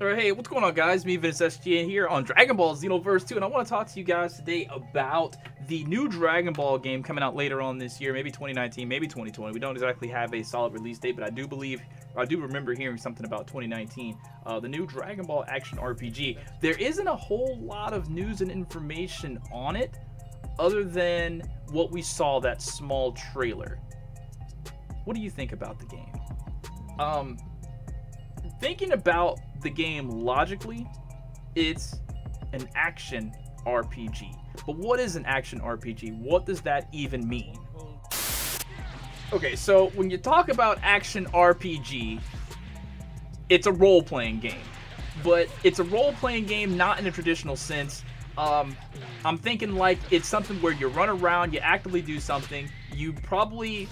Alright, hey, what's going on, guys? Me, Vince SGN here on Dragon Ball Xenoverse 2, and I want to talk to you guys today about the new Dragon Ball game coming out later on this year, maybe 2019, maybe 2020. We don't exactly have a solid release date, but I do remember hearing something about 2019. The new Dragon Ball action RPG. There isn't a whole lot of news and information on it, other than what we saw, that small trailer. What do you think about the game? Thinking about the game logically, it's an action RPG. But what is an action RPG? What does that even mean? Okay, so when you talk about action RPG, it's a role-playing game. But it's a role-playing game not in a traditional sense. I'm thinking like it's something where you run around, you actively do something. You probably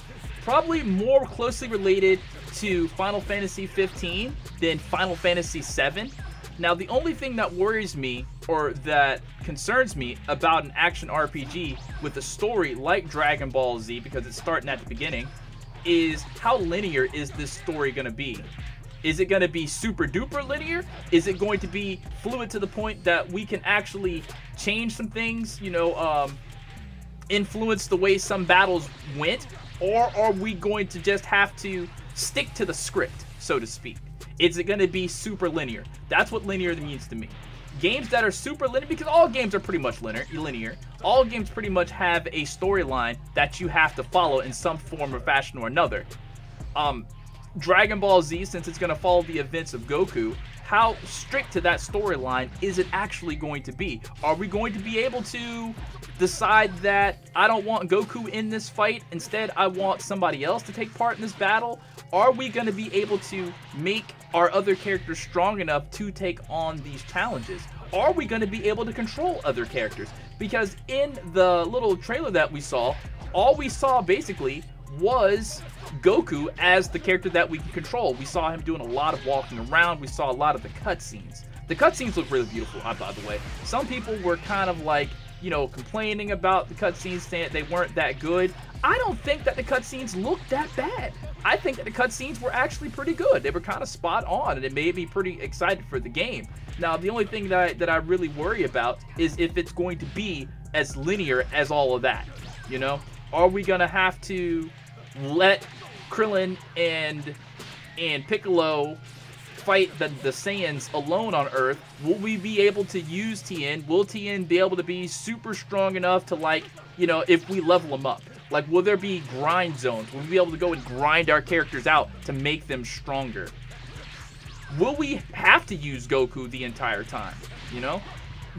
more closely related to Final Fantasy 15 than Final Fantasy 7. Now, the only thing that worries me, or that concerns me about an action RPG with a story like Dragon Ball Z, because it's starting at the beginning, is how linear is this story going to be? Is it going to be super duper linear? Is it going to be fluid to the point that we can actually change some things, you know, influence the way some battles went? Or are we going to just have to stick to the script, so to speak? Is it going to be super linear? That's what linear means to me. Games that are super linear, because all games are pretty much linear. All games pretty much have a storyline that you have to follow in some form or fashion or another. Dragon Ball Z, since it's going to follow the events of Goku, how strict to that storyline is it actually going to be? Are we going to be able to decide that I don't want Goku in this fight, instead I want somebody else to take part in this battle? Are we going to be able to make our other characters strong enough to take on these challenges? Are we going to be able to control other characters? Because in the little trailer that we saw, all we saw basically was Goku as the character that we can control. We saw him doing a lot of walking around. We saw a lot of the cutscenes. The cutscenes look really beautiful, by the way. Some people were kind of like, you know, complaining about the cutscenes, saying they weren't that good. I don't think that the cutscenes looked that bad. I think that the cutscenes were actually pretty good. They were kind of spot on, and it made me pretty excited for the game. Now, the only thing that I really worry about is if it's going to be as linear as all of that, you know? Are we going to have to let Krillin and Piccolo fight the Saiyans alone on Earth? Will we be able to use Tien? Will Tien be able to be super strong enough to, like, you know, if we level them up? Like, will there be grind zones? Will we be able to go and grind our characters out to make them stronger? Will we have to use Goku the entire time? You know?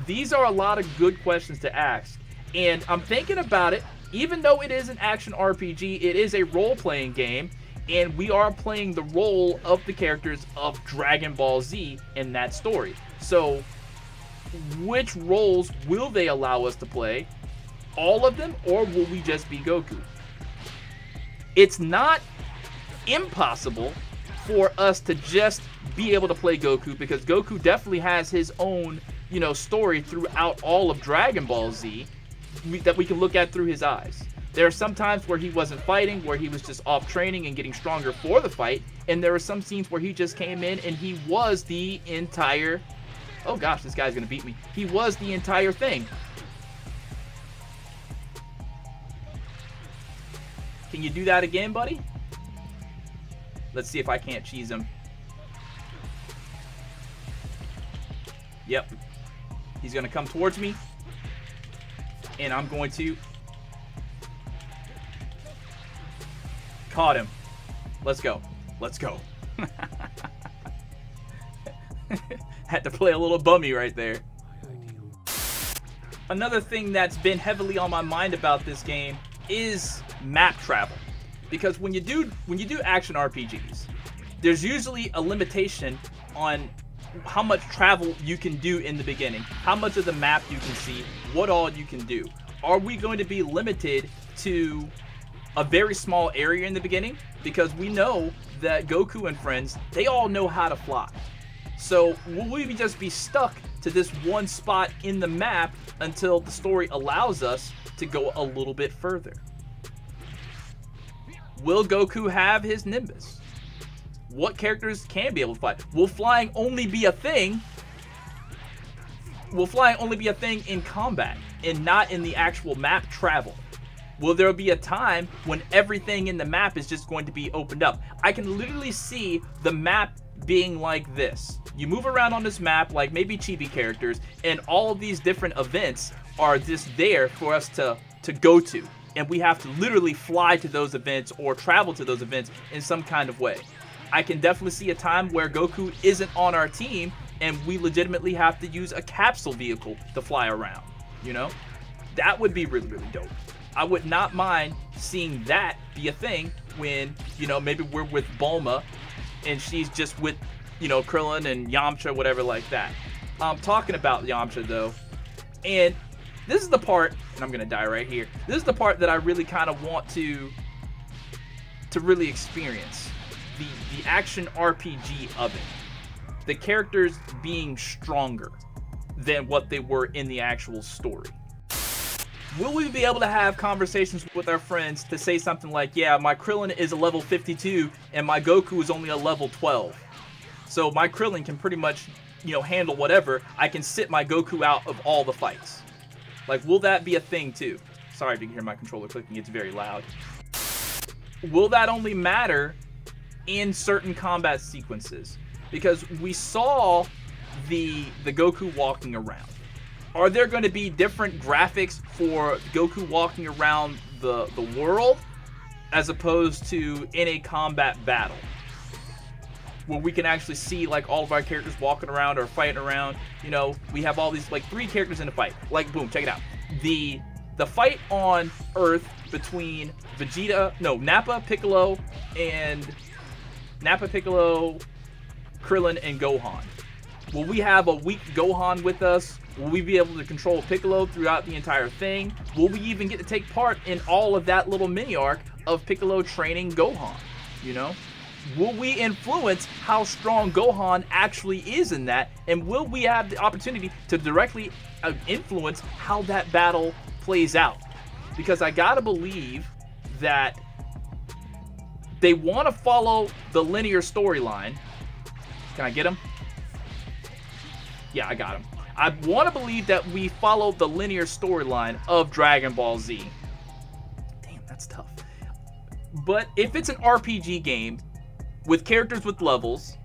These are a lot of good questions to ask. And I'm thinking about it. Even though it is an action RPG, it is a role-playing game, and we are playing the role of the characters of Dragon Ball Z in that story. So, which roles will they allow us to play? All of them, or will we just be Goku? It's not impossible for us to just be able to play Goku, because Goku definitely has his own, you know, story throughout all of Dragon Ball Z that we can look at through his eyes. There are some times where he wasn't fighting, where he was just off training and getting stronger for the fight, and there were some scenes where he just came in and he was the entire... Oh gosh, this guy's gonna beat me. He was the entire thing. Can you do that again, buddy? Let's see if I can't cheese him. Yep. He's gonna come towards me, and I'm going to... Caught him. Let's go. Let's go. Had to play a little bummy right there. Another thing that's been heavily on my mind about this game is map travel. Because when you do action RPGs, there's usually a limitation on how much travel you can do in the beginning, how much of the map you can see, what all you can do. Are we going to be limited to a very small area in the beginning? Because we know that Goku and friends, they all know how to fly. So will we just be stuck to this one spot in the map until the story allows us to go a little bit further? Will Goku have his Nimbus? what characters can be able to fly. Will flying only be a thing? Will flying only be a thing in combat and not in the actual map travel? Will there be a time when everything in the map is just going to be opened up? I can literally see the map being like this. You move around on this map like maybe chibi characters, and all of these different events are just there for us to go to. And we have to literally fly to those events or travel to those events in some kind of way. I can definitely see a time where Goku isn't on our team and we legitimately have to use a capsule vehicle to fly around, you know? That would be really, really dope. I would not mind seeing that be a thing when, you know, maybe we're with Bulma and she's just with, you know, Krillin and Yamcha, whatever like that. Talking about Yamcha though, and this is the part, and I'm gonna die right here. This is the part that I really kind of want to really experience. The action RPG of it. The characters being stronger than what they were in the actual story. Will we be able to have conversations with our friends to say something like, yeah, my Krillin is a level 52 and my Goku is only a level 12. So my Krillin can pretty much, you know, handle whatever. I can sit my Goku out of all the fights. Like, will that be a thing too? Sorry if you can hear my controller clicking, it's very loud. Will that only matter in certain combat sequences? Because we saw the Goku walking around. Are there going to be different graphics for Goku walking around the world as opposed to in a combat battle? Where we can actually see like all of our characters walking around or fighting around. You know, we have all these like 3 characters in a fight. Like, boom, check it out. The fight on Earth between Nappa, Piccolo, Krillin, and Gohan. Will we have a weak Gohan with us? Will we be able to control Piccolo throughout the entire thing? Will we even get to take part in all of that little mini arc of Piccolo training Gohan? You know? Will we influence how strong Gohan actually is in that? And will we have the opportunity to directly influence how that battle plays out? Because I gotta believe that they want to follow the linear storyline. Can I get him? Yeah, I got him. I want to believe that we follow the linear storyline of Dragon Ball Z. Damn, that's tough. But if it's an RPG game with characters with levels,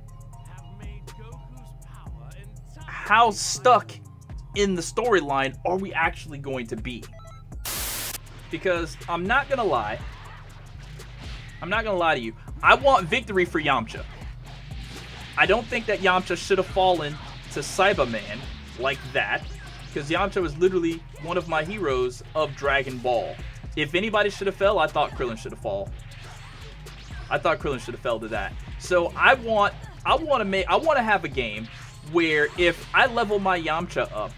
how stuck in the storyline are we actually going to be? Because I'm not going to lie. I'm not going to lie to you. I want victory for Yamcha. I don't think that Yamcha should have fallen to Cyberman like that, because Yamcha was literally one of my heroes of Dragon Ball. If anybody should have fell, I thought Krillin should have fallen. I thought Krillin should have fell to that. So I want to have a game where if I level my Yamcha up,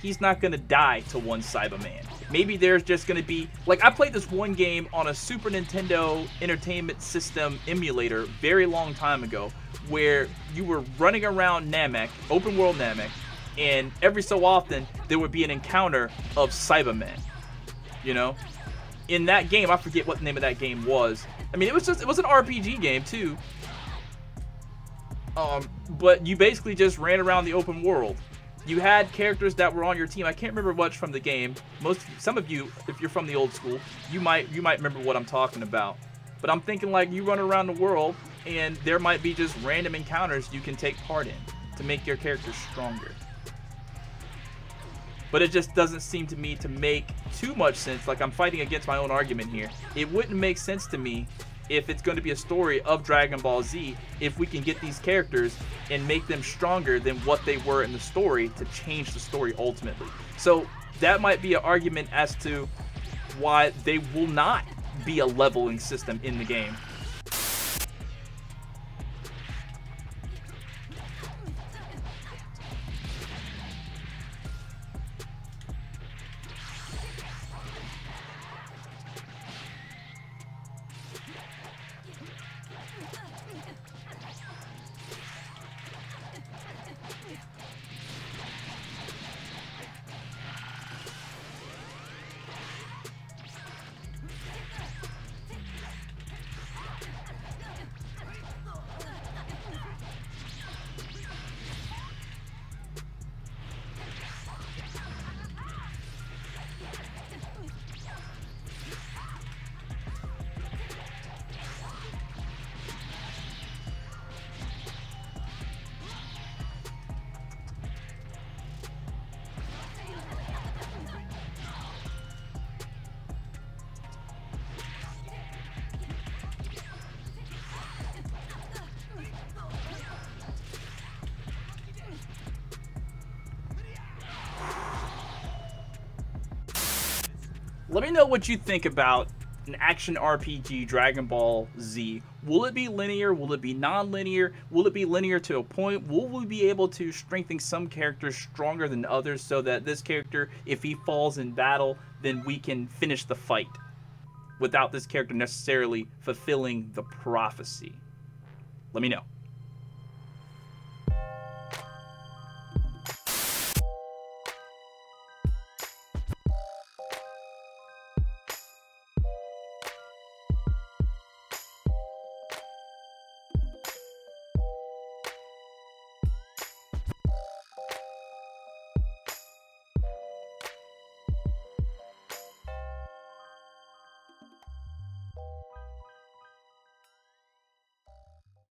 he's not gonna die to one Cyberman. Maybe there's just gonna be, like, I played this one game on a Super Nintendo Entertainment System emulator very long time ago, where you were running around Namek, open world Namek, and every so often there would be an encounter of Cybermen. You know, in that game, I forget what the name of that game was. I mean, it was an RPG game too. But you basically just ran around the open world. You had characters that were on your team. I can't remember much from the game. Some of you, if you're from the old school, you might remember what I'm talking about. But I'm thinking like you run around the world and there might be just random encounters you can take part in to make your character stronger. But it just doesn't seem to me to make too much sense. Like, I'm fighting against my own argument here. It wouldn't make sense to me if it's going to be a story of Dragon Ball Z, if we can get these characters and make them stronger than what they were in the story to change the story ultimately. So that might be an argument as to why they will not be a leveling system in the game. Let me know what you think about an action RPG Dragon Ball Z. Will it be linear? Will it be non-linear? Will it be linear to a point? Will we be able to strengthen some characters stronger than others so that this character, if he falls in battle, then we can finish the fight without this character necessarily fulfilling the prophecy? Let me know.